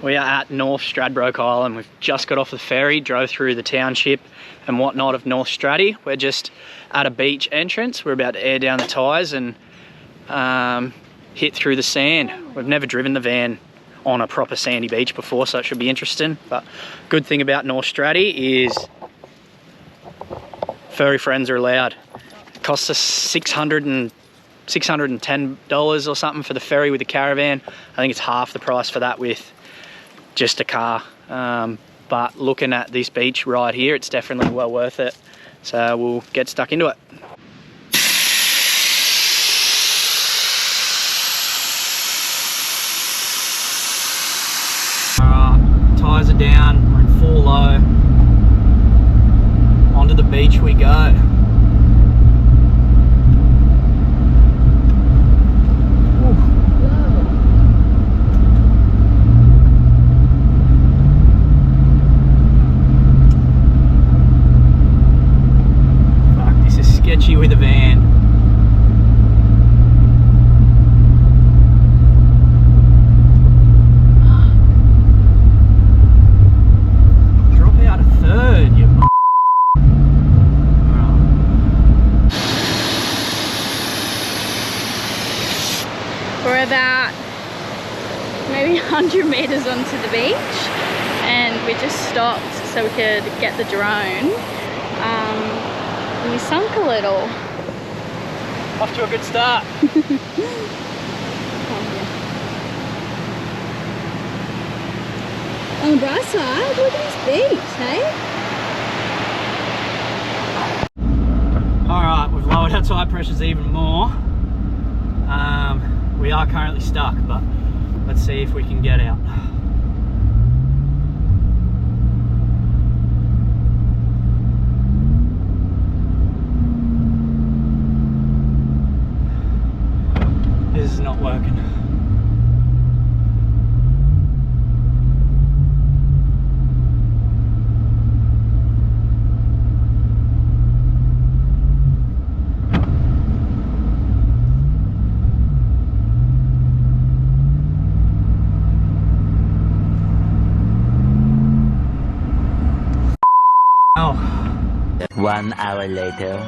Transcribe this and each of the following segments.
We are at North Stradbroke Island. We've just got off the ferry, drove through the township and whatnot of North Straddy. We're just at a beach entrance. We're about to air down the tyres and hit through the sand. We've never driven the van on a proper sandy beach before, so it should be interesting. But good thing about North Straddy is furry friends are allowed. It costs us $610 or something for the ferry with the caravan. I think it's half the price for that with just a car. But looking at this beach right here, it's definitely well worth it. So we'll get stuck into it. Alright, tyres are down, we're in full low. Onto the beach we go. With a van. Drop out a third, you We're about maybe 100 meters onto the beach and we just stopped so we could get the drone. We sunk a little. Off to a good start. On the bright side, look at this beach, hey? Alright, we've lowered our tire pressures even more. We are currently stuck, but let's see if we can get out. This is not working. Oh. 1 hour later.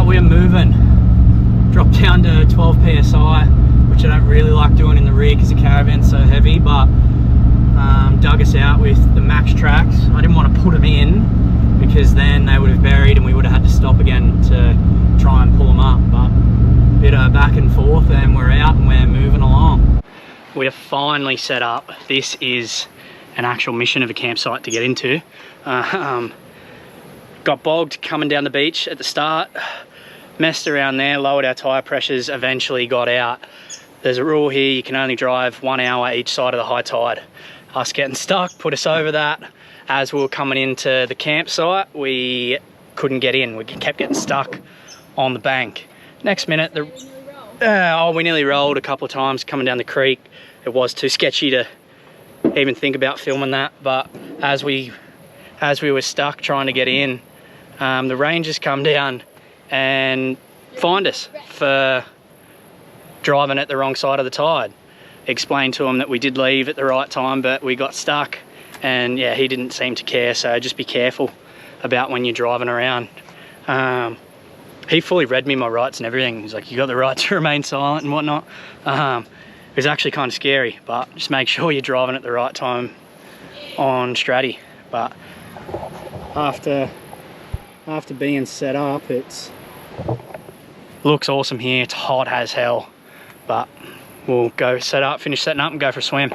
We're moving. Dropped down to 12 psi, which I don't really like doing in the rear because the caravan's so heavy, but dug us out with the max tracks. I didn't want to put them in because then they would have buried and we would have had to stop again to try and pull them up, but a bit of back and forth and we're out and we're moving along. We are finally set up. This is an actual mission of a campsite to get into. Got bogged coming down the beach at the start, messed around there, lowered our tyre pressures, eventually got out. There's a rule here, you can only drive 1 hour each side of the high tide. Us getting stuck put us over that. As we were coming into the campsite, we couldn't get in. We kept getting stuck on the bank. Next minute, we nearly rolled a couple of times coming down the creek. It was too sketchy to even think about filming that, but as we were stuck trying to get in, the rangers come down and find us for driving at the wrong side of the tide. Explained to him that we did leave at the right time, but we got stuck, and yeah, he didn't seem to care, so just be careful about when you're driving around. He fully read me my rights and everything. He's like, you got the right to remain silent and whatnot. It was actually kind of scary, but just make sure you're driving at the right time on Straddy. But after being set up, it's looks awesome here. It's hot as hell, but we'll go set up, finish setting up and go for a swim.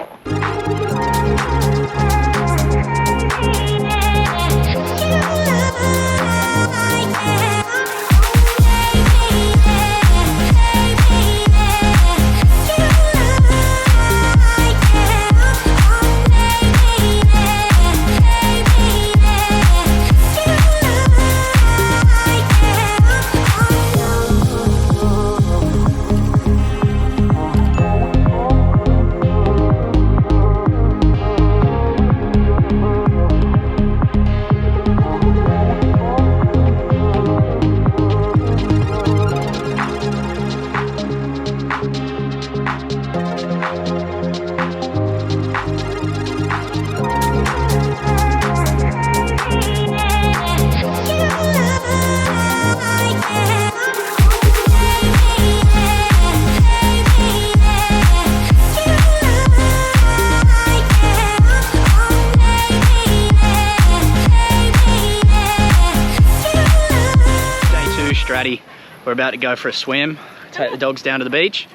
Straddy. We're about to go for a swim, take the dogs down to the beach.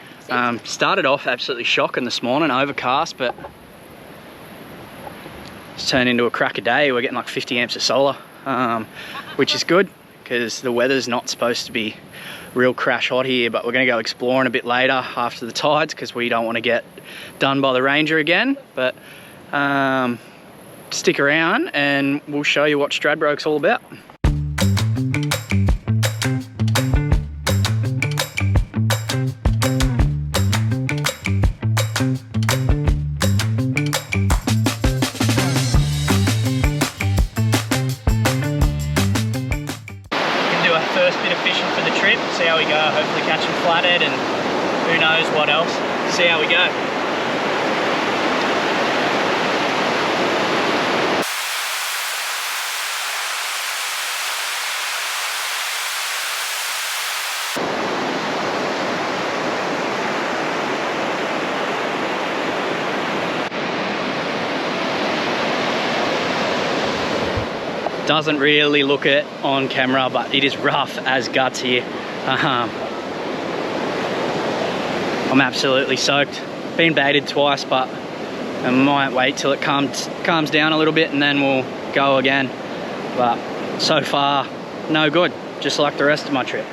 Started off absolutely shocking this morning, overcast, but it's turned into a cracker day. We're getting like 50 amps of solar, which is good because the weather's not supposed to be real crash hot here, but we're going to go exploring a bit later after the tides because we don't want to get done by the Ranger again. But stick around and we'll show you what Stradbroke's all about. First bit of fishing for the trip, see how we go, hopefully catch some flathead and who knows what else, see how we go. Doesn't really look it on camera, but it is rough as guts here. I'm absolutely soaked. Been baited twice, but I might wait till it calms down a little bit and then we'll go again. But so far, no good, just like the rest of my trip.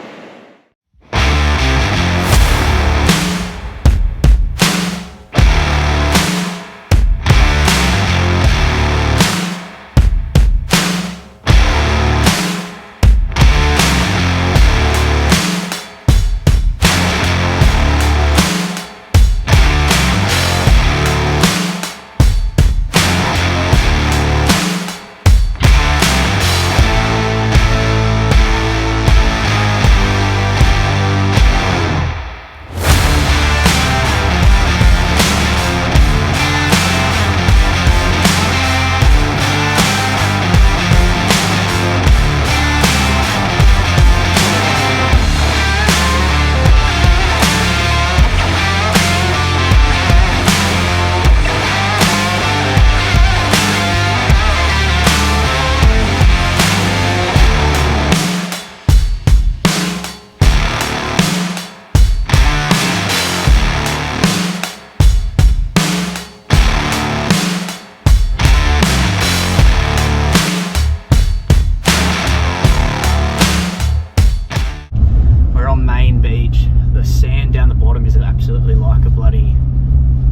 Absolutely like a bloody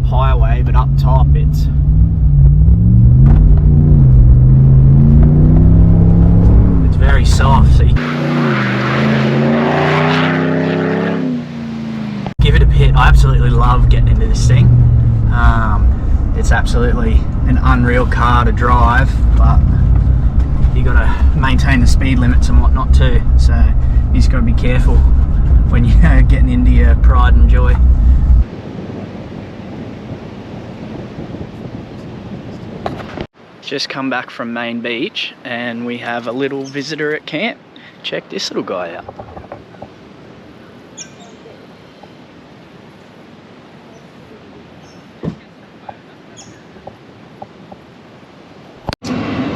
highway, but up top it's very soft, so you give it a pit. I absolutely love getting into this thing. It's absolutely an unreal car to drive, but you got to maintain the speed limits and whatnot too, so you just got to be careful when you're getting into your pride and joy. Just come back from Main Beach and we have a little visitor at camp. Check this little guy out.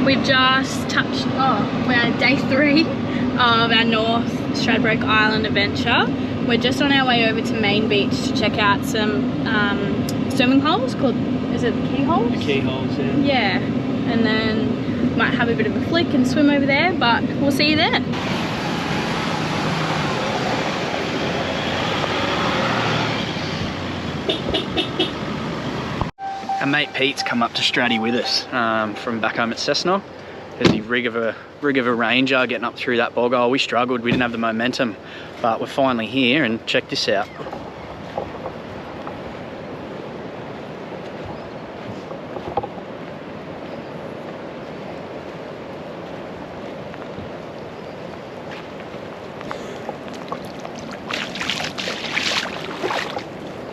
We've just touched, we're at day 3 of our North Stradbroke Island adventure. We're just on our way over to Main Beach to check out some swimming holes called, is it key holes? The key holes, yeah. Yeah, and then might have a bit of a flick and swim over there, but we'll see you there. Our mate Pete's come up to Straddy with us from back home at Cessnock. There's a rig of a Ranger getting up through that bog hole. We struggled, we didn't have the momentum, but we're finally here and check this out.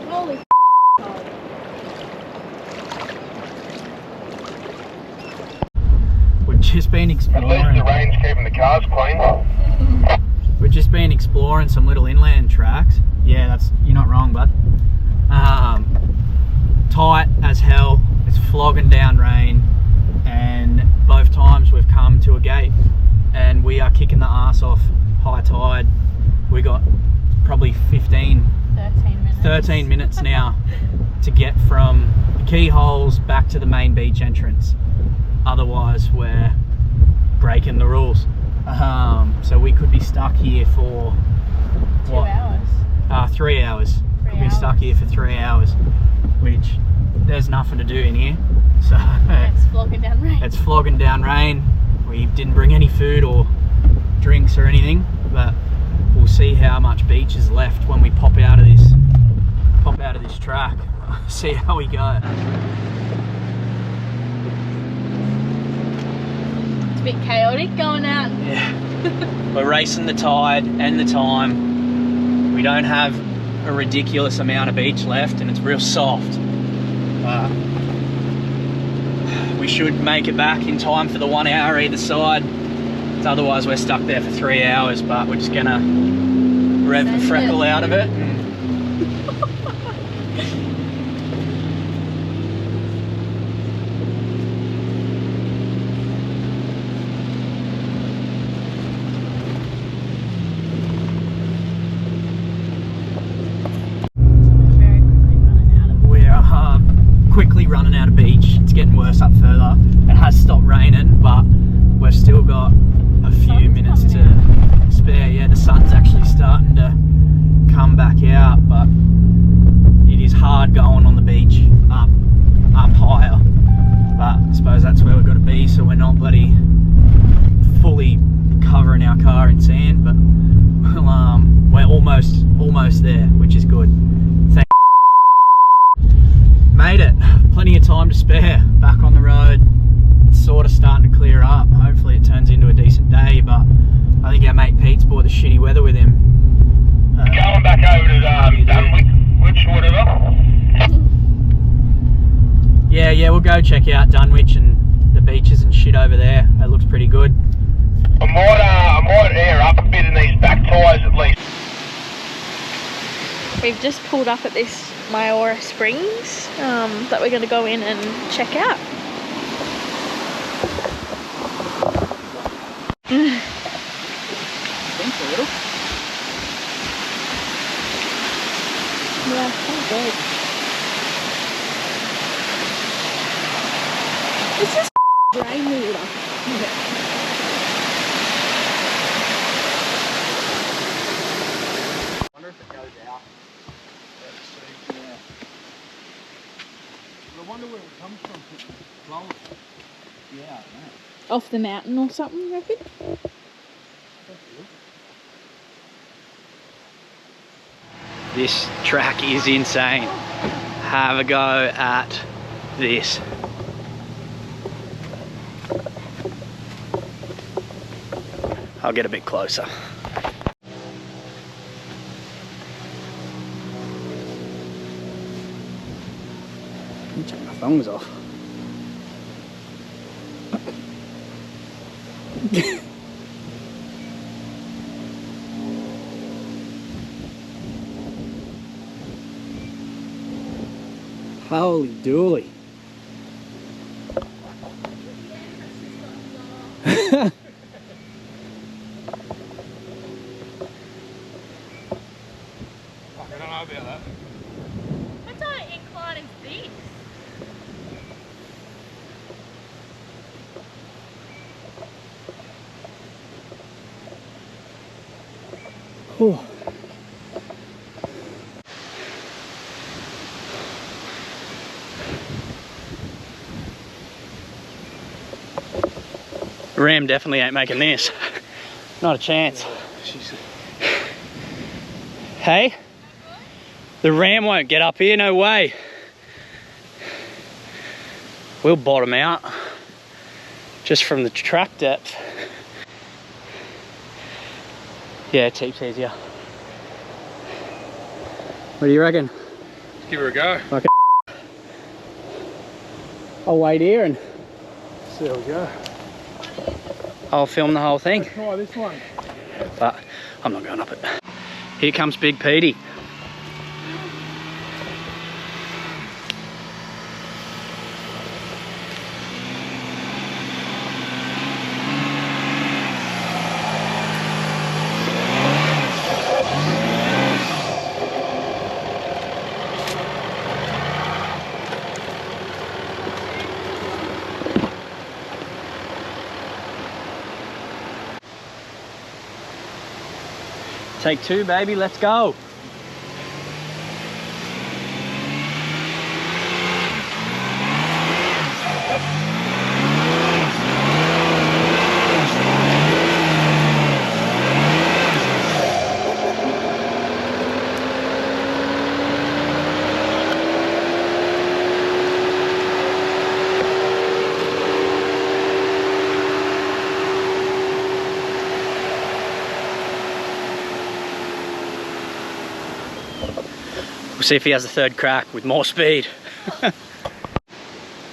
Holy just been exploring. At least the rain's keeping the cars clean. We've just been exploring some little inland tracks. Yeah, you're not wrong, bud. Tight as hell. It's flogging down rain, and both times we've come to a gate, and we are kicking the arse off high tide. we got probably 13 minutes now to get from the keyholes back to the main beach entrance. Otherwise we're breaking the rules. So we could be stuck here for 2 hours. 3 hours. Could be stuck here for 3 hours, which there's nothing to do in here. So it's flogging down rain. It's flogging down rain. We didn't bring any food or drinks or anything, but we'll see how much beach is left when we pop out of this track. See how we go. It's a bit chaotic going out. Yeah. We're racing the tide and the time. We don't have a ridiculous amount of beach left and it's real soft. We should make it back in time for the 1 hour either side. Otherwise we're stuck there for 3 hours, but we're just gonna rev the freckle out of it. Quickly running out of beach. It's getting worse up further. It has stopped raining, but we've still got a few minutes to spare. Yeah, the sun's actually starting to come back out, but it is hard going on the beach up higher. But I suppose that's where we've got to be, so we're not bloody fully covering our car in sand, but we're almost there, which is good. Made it. Plenty of time to spare. Back on the road. It's sort of starting to clear up. Hopefully it turns into a decent day, but I think our mate Pete's brought the shitty weather with him. Going back over to Dunwich or whatever. Yeah, we'll go check out Dunwich and the beaches and shit over there. It looks pretty good. I might air up a bit in these back tyres at least. We've just pulled up at this Mayora Springs that we're going to go in and check out. Thanks a little. Yeah, kind of good. It's just rainwater. I wonder if it goes out. I wonder where it comes from. Yeah, I don't know. Off the mountain or something, you reckon? This track is insane. Have a go at this. I'll get a bit closer. Take my thongs off. Holy dooly. I don't know about that. What kind of incline is this? Oh. Ram definitely ain't making this. Not a chance. Hey? The Ram won't get up here, no way. We'll bottom out just from the track depth. Yeah, it's heaps easier. What do you reckon? Give her a go. Okay. I'll wait here and See how we go. I'll film the whole thing. Let's try this one. But I'm not going up it. Here comes Big Petey. Take two, baby, let's go. We'll see if he has a third crack with more speed.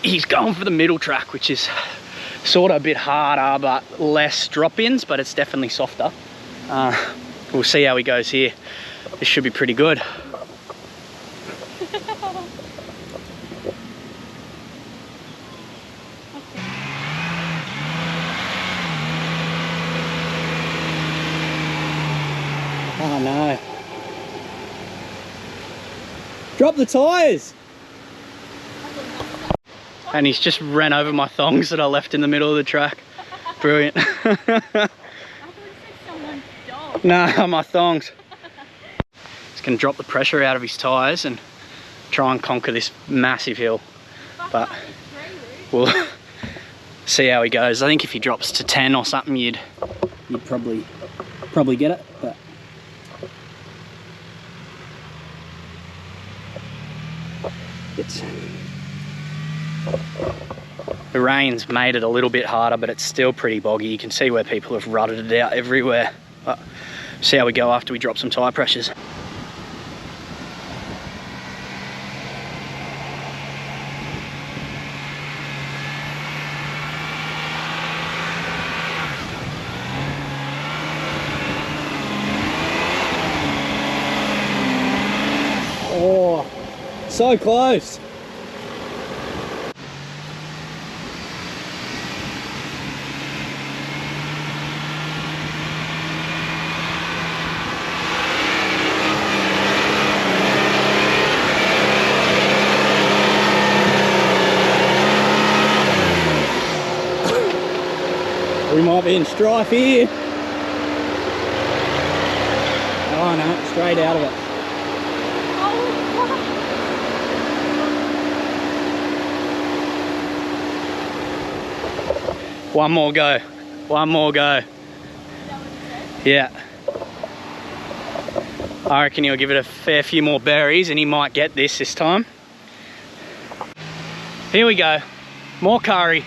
He's going for the middle track, which is sort of a bit harder, but less drop-ins, but it's definitely softer. We'll see how he goes here. This should be pretty good. Oh no. Drop the tyres! And he's just ran over my thongs that I left in the middle of the track. Brilliant. I thought it said someone's dog. No, my thongs. He's gonna drop the pressure out of his tyres and try and conquer this massive hill. But we'll see how he goes. I think if he drops to 10 or something, you'd probably get it. But the rain's made it a little bit harder, but it's still pretty boggy. You can see where people have rutted it out everywhere. But see how we go after we drop some tyre pressures. Oh, so close. We might be in strife here. Oh no, straight out of it. One more go. One more go. Yeah. I reckon he'll give it a fair few more berries and he might get this time. Here we go. More curry.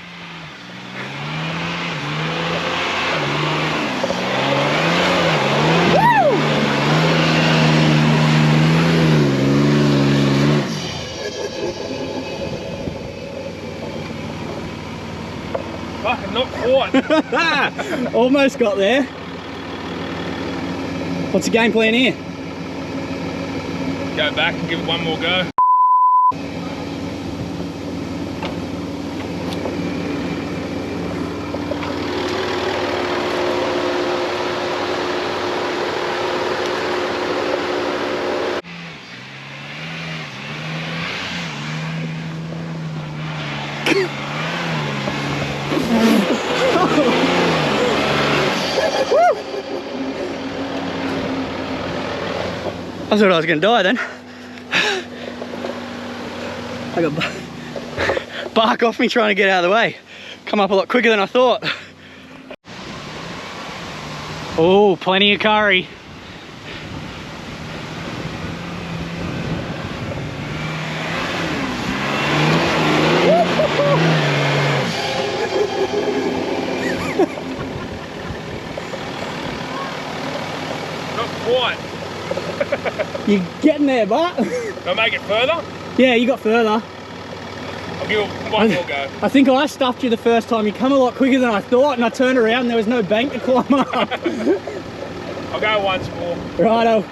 Fucking not quite. Almost got there. What's the game plan here? Go back and give it one more go. I thought I was going to die then. I got bark off me trying to get out of the way. Come up a lot quicker than I thought. Oh, plenty of curry. Not quite. You're getting there, but. Can I make it further? Yeah, you got further. I'll give it one more go. I think I stuffed you the first time. You come a lot quicker than I thought, and I turned around and there was no bank to climb up. I'll go once more. Righto.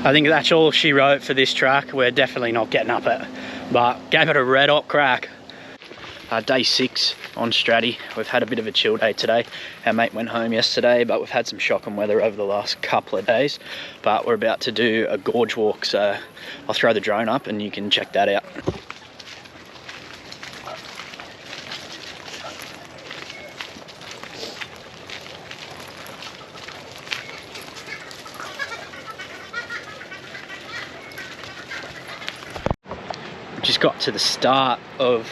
I think that's all she wrote for this track. We're definitely not getting up it, but gave it a red hot crack. Day 6 on Straddy. We've had a bit of a chill day today. Our mate went home yesterday, but we've had some shocking weather over the last couple of days. But we're about to do a gorge walk, so I'll throw the drone up and you can check that out. Just got to the start of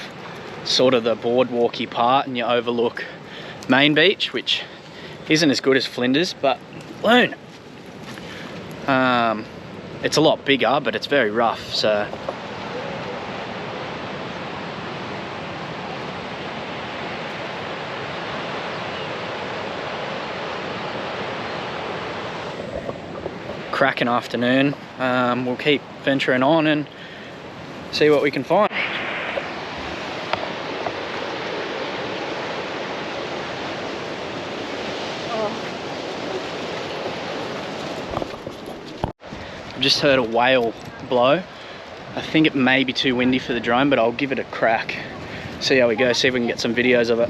sort of the boardwalky part, and you overlook Main Beach, which isn't as good as Flinders, but Loon. It's a lot bigger, but it's very rough, so cracking afternoon. We'll keep venturing on and see what we can find. I've just heard a whale blow. I think it may be too windy for the drone, but I'll give it a crack. See how we go, see if we can get some videos of it.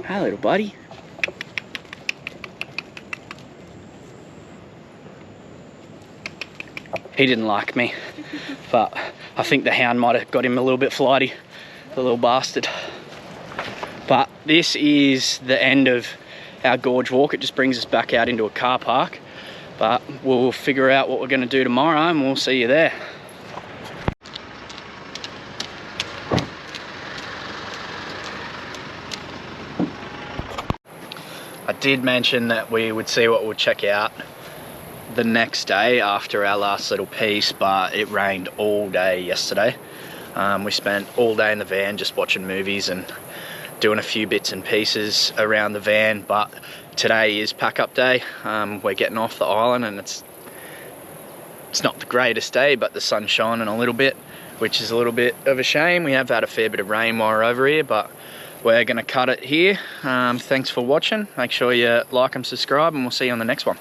Hi, little buddy. He didn't like me, but I think the hound might have got him a little bit flighty, the little bastard. But this is the end of our gorge walk. It just brings us back out into a car park, but we'll figure out what we're going to do tomorrow and we'll see you there. I did mention that we would see what we'll check out the next day after our last little piece, but it rained all day yesterday. We spent all day in the van just watching movies and doing a few bits and pieces around the van, but today is pack up day. We're getting off the island and it's not the greatest day, but the sun's shining a little bit, which is a little bit of a shame. We have had a fair bit of rain while we're over here, but we're going to cut it here. Thanks for watching. Make sure you like and subscribe, and we'll see you on the next one.